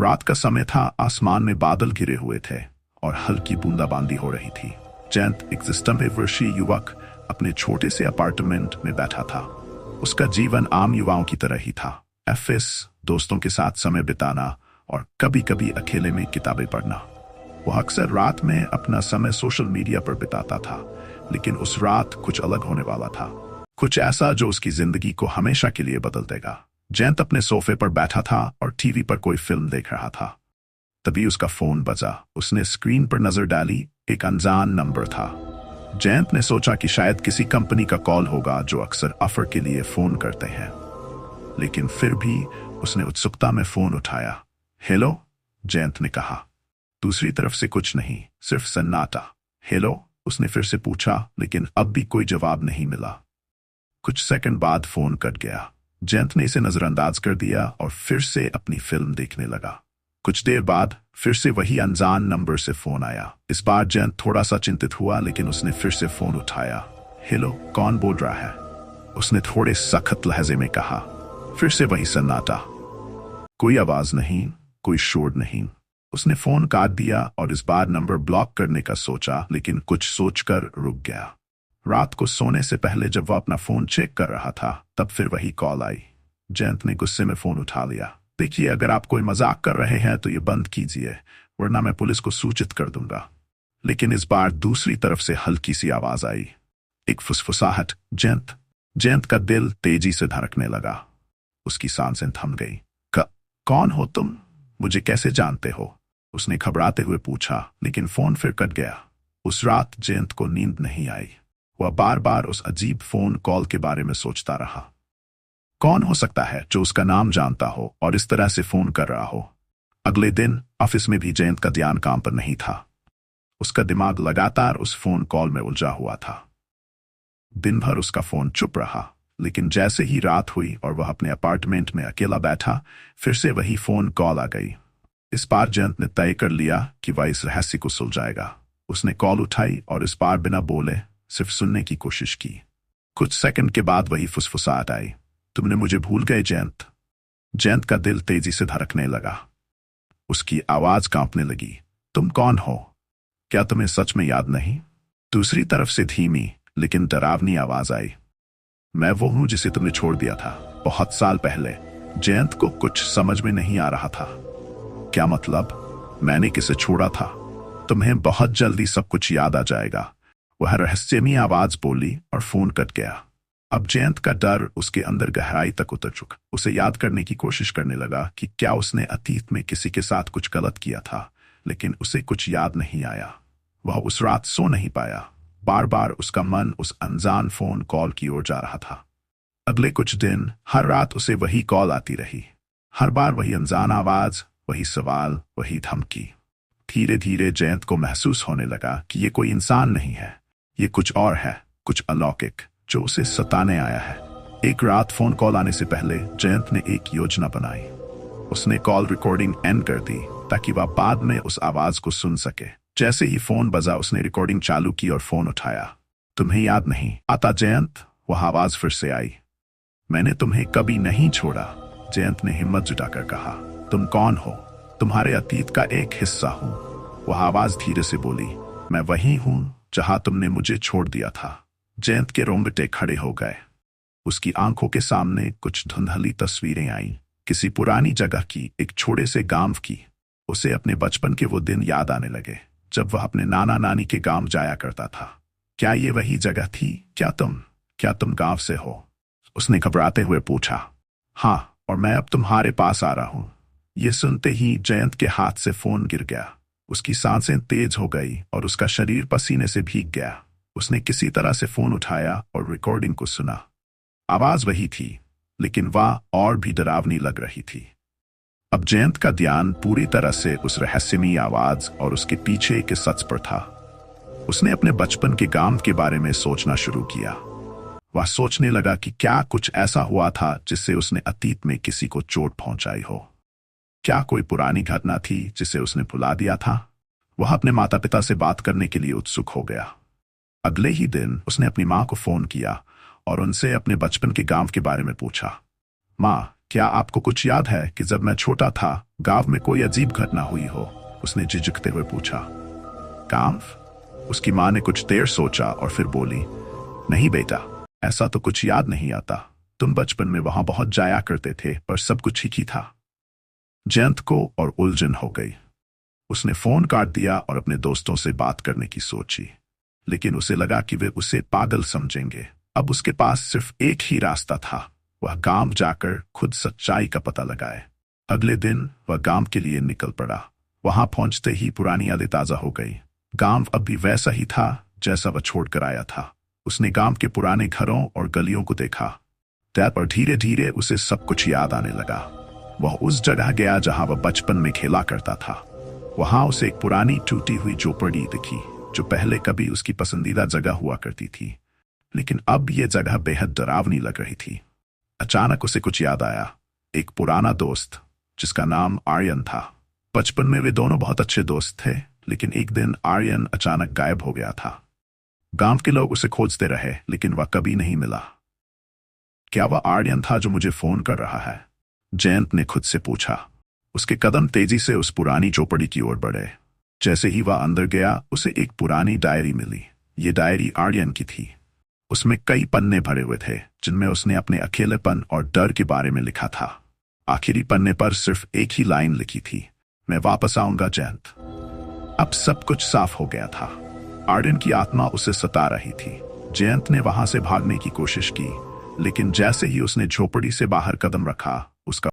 रात का समय था, आसमान में बादल घिरे हुए थे और हल्की बूंदाबांदी हो रही थी। जयंत, एक 90 वर्षीय युवक, अपने छोटे से अपार्टमेंट में बैठा था। उसका जीवन आम युवाओं की तरह ही था। ऑफिस, दोस्तों के साथ समय बिताना और कभी कभी अकेले में किताबें पढ़ना। वह अक्सर रात में अपना समय सोशल मीडिया पर बिताता था, लेकिन उस रात कुछ अलग होने वाला था। कुछ ऐसा जो उसकी जिंदगी को हमेशा के लिए बदल देगा। जयंत अपने सोफे पर बैठा था और टीवी पर कोई फिल्म देख रहा था। तभी उसका फोन बजा। उसने स्क्रीन पर नजर डाली। एक अनजान नंबर था। जयंत ने सोचा कि शायद किसी कंपनी का कॉल होगा जो अक्सर ऑफर के लिए फोन करते हैं, लेकिन फिर भी उसने उत्सुकता में फोन उठाया। हेलो, जयंत ने कहा। दूसरी तरफ से कुछ नहीं, सिर्फ सन्नाटा। हेलो, उसने फिर से पूछा, लेकिन अब भी कोई जवाब नहीं मिला। कुछ सेकंड बाद फोन कट गया। जयंत ने इसे नजरअंदाज कर दिया और फिर से अपनी फिल्म देखने लगा। कुछ देर बाद फिर से वही अनजान नंबर से फोन आया। इस बार जयंत थोड़ा सा चिंतित हुआ, लेकिन उसने फिर से फोन उठाया। हेलो, कौन बोल रहा है? उसने थोड़े सख्त लहजे में कहा। फिर से वही सन्नाटा। कोई आवाज नहीं, कोई शोर नहीं। उसने फोन काट दिया और इस बार नंबर ब्लॉक करने का सोचा, लेकिन कुछ सोचकर रुक गया। रात को सोने से पहले जब वह अपना फोन चेक कर रहा था, तब फिर वही कॉल आई। जयंत ने गुस्से में फोन उठा लिया। देखिए, अगर आप कोई मजाक कर रहे हैं तो ये बंद कीजिए, वरना मैं पुलिस को सूचित कर दूंगा। लेकिन इस बार दूसरी तरफ से हल्की सी आवाज आई, एक फुसफुसाहट। जयंत का दिल तेजी से धड़कने लगा। उसकी सांसें थम गई। कौन हो तुम? मुझे कैसे जानते हो? उसने घबराते हुए पूछा, लेकिन फोन फिर कट गया। उस रात जयंत को नींद नहीं आई। वह बार बार उस अजीब फोन कॉल के बारे में सोचता रहा। कौन हो सकता है जो उसका नाम जानता हो और इस तरह से फोन कर रहा हो? अगले दिन ऑफिस में भी जयंत का ध्यान काम पर नहीं था। उसका दिमाग लगातार उस फोन कॉल में उलझा हुआ था। दिन भर उसका फोन चुप रहा, लेकिन जैसे ही रात हुई और वह अपने अपार्टमेंट में अकेला बैठा, फिर से वही फोन कॉल आ गई। इस बार जयंत ने तय कर लिया कि वह इस रहस्य को सुलझाएगा। उसने कॉल उठाई और इस बार बिना बोले सिर्फ सुनने की कोशिश की। कुछ सेकंड के बाद वही फुसफुसाहट आई। तुमने मुझे भूल गए जयंत? जयंत का दिल तेजी से धड़कने लगा। उसकी आवाज कांपने लगी। तुम कौन हो? क्या तुम्हें सच में याद नहीं? दूसरी तरफ से धीमी लेकिन डरावनी आवाज आई। मैं वो हूं जिसे तुमने छोड़ दिया था, बहुत साल पहले। जयंत को कुछ समझ में नहीं आ रहा था। क्या मतलब? मैंने किसे छोड़ा था? तुम्हें बहुत जल्दी सब कुछ याद आ जाएगा, वह रहस्यमयी आवाज बोली और फोन कट गया। अब जयंत का डर उसके अंदर गहराई तक उतर चुका। उसे याद करने की कोशिश करने लगा कि क्या उसने अतीत में किसी के साथ कुछ गलत किया था, लेकिन उसे कुछ याद नहीं आया। वह उस रात सो नहीं पाया। बार बार उसका मन उस अनजान फोन कॉल की ओर जा रहा था। अगले कुछ दिन हर रात उसे वही कॉल आती रही। हर बार वही अनजान आवाज, वही सवाल, वही धमकी। धीरे धीरे जयंत को महसूस होने लगा कि ये कोई इंसान नहीं है, ये कुछ और है, कुछ अलौकिक जो उसे सताने आया है। एक रात फोन कॉल आने से पहले जयंत ने एक योजना बनाई। उसने कॉल रिकॉर्डिंग एंड कर दी ताकि वह बाद में उस आवाज को सुन सके। जैसे ही फोन बजा, उसने रिकॉर्डिंग चालू की और फोन उठाया। तुम्हें याद नहीं आता जयंत? वह आवाज फिर से आई। मैंने तुम्हें कभी नहीं छोड़ा, जयंत ने हिम्मत जुटाकर कहा। तुम कौन हो? तुम्हारे अतीत का एक हिस्सा हूं, वह आवाज धीरे से बोली। मैं वही हूं जहां तुमने मुझे छोड़ दिया था। जयंत के रोंगटे खड़े हो गए। उसकी आंखों के सामने कुछ धुंधली तस्वीरें आईं, किसी पुरानी जगह की, एक छोटे से गांव की। उसे अपने बचपन के वो दिन याद आने लगे जब वह अपने नाना नानी के गांव जाया करता था। क्या ये वही जगह थी? क्या तुम गांव से हो? उसने घबराते हुए पूछा। हाँ, और मैं अब तुम्हारे पास आ रहा हूं। ये सुनते ही जयंत के हाथ से फोन गिर गया। उसकी सांसें तेज हो गई और उसका शरीर पसीने से भीग गया। उसने किसी तरह से फोन उठाया और रिकॉर्डिंग को सुना। आवाज वही थी, लेकिन वह और भी डरावनी लग रही थी। अब जयंत का ध्यान पूरी तरह से उस रहस्यमयी आवाज और उसके पीछे के सच पर था। उसने अपने बचपन के गांव के बारे में सोचना शुरू किया। वह सोचने लगा कि क्या कुछ ऐसा हुआ था जिससे उसने अतीत में किसी को चोट पहुंचाई हो। क्या कोई पुरानी घटना थी जिसे उसने भुला दिया था? वह अपने माता पिता से बात करने के लिए उत्सुक हो गया। अगले ही दिन उसने अपनी माँ को फोन किया और उनसे अपने बचपन के गांव के बारे में पूछा। माँ, क्या आपको कुछ याद है कि जब मैं छोटा था गांव में कोई अजीब घटना हुई हो? उसने झिझकते हुए पूछा। गांव? उसकी मां ने कुछ देर सोचा और फिर बोली, नहीं बेटा, ऐसा तो कुछ याद नहीं आता। तुम बचपन में वहां बहुत जाया करते थे, पर सब कुछ ठीक ही था। जयंत को और उलझन हो गई। उसने फोन काट दिया और अपने दोस्तों से बात करने की सोची, लेकिन उसे लगा कि वे उसे पागल समझेंगे। अब उसके पास सिर्फ एक ही रास्ता था, वह गांव जाकर खुद सच्चाई का पता लगाए। अगले दिन वह गांव के लिए निकल पड़ा। वहां पहुंचते ही पुरानी यादें ताजा हो गई। गांव अब भी वैसा ही था जैसा वह छोड़कर आया था। उसने गांव के पुराने घरों और गलियों को देखा। तब और धीरे धीरे उसे सब कुछ याद आने लगा। वह उस जगह गया जहां वह बचपन में खेला करता था। वहां उसे एक पुरानी टूटी हुई झोपड़ी दिखी, जो पहले कभी उसकी पसंदीदा जगह हुआ करती थी, लेकिन अब यह जगह बेहद डरावनी लग रही थी। अचानक उसे कुछ याद आया। एक पुराना दोस्त जिसका नाम आर्यन था। बचपन में वे दोनों बहुत अच्छे दोस्त थे, लेकिन एक दिन आर्यन अचानक गायब हो गया था। गांव के लोग उसे खोजते रहे, लेकिन वह कभी नहीं मिला। क्या वह आर्यन था जो मुझे फोन कर रहा है? जयंत ने खुद से पूछा। उसके कदम तेजी से उस पुरानी चौपड़ी की ओर बढ़े। जैसे ही वह अंदर गया, उसे एक पुरानी डायरी मिली। ये डायरी आर्यन की थी। उसमें कई पन्ने भरे हुए थे, जिनमें उसने अपने अकेलेपन और डर के बारे में लिखा था। आखिरी पन्ने पर सिर्फ एक ही लाइन लिखी थी, मैं वापस आऊंगा जयंत। अब सब कुछ साफ हो गया था। आर्यन की आत्मा उसे सता रही थी। जयंत ने वहां से भागने की कोशिश की, लेकिन जैसे ही उसने झोपड़ी से बाहर कदम रखा, उसका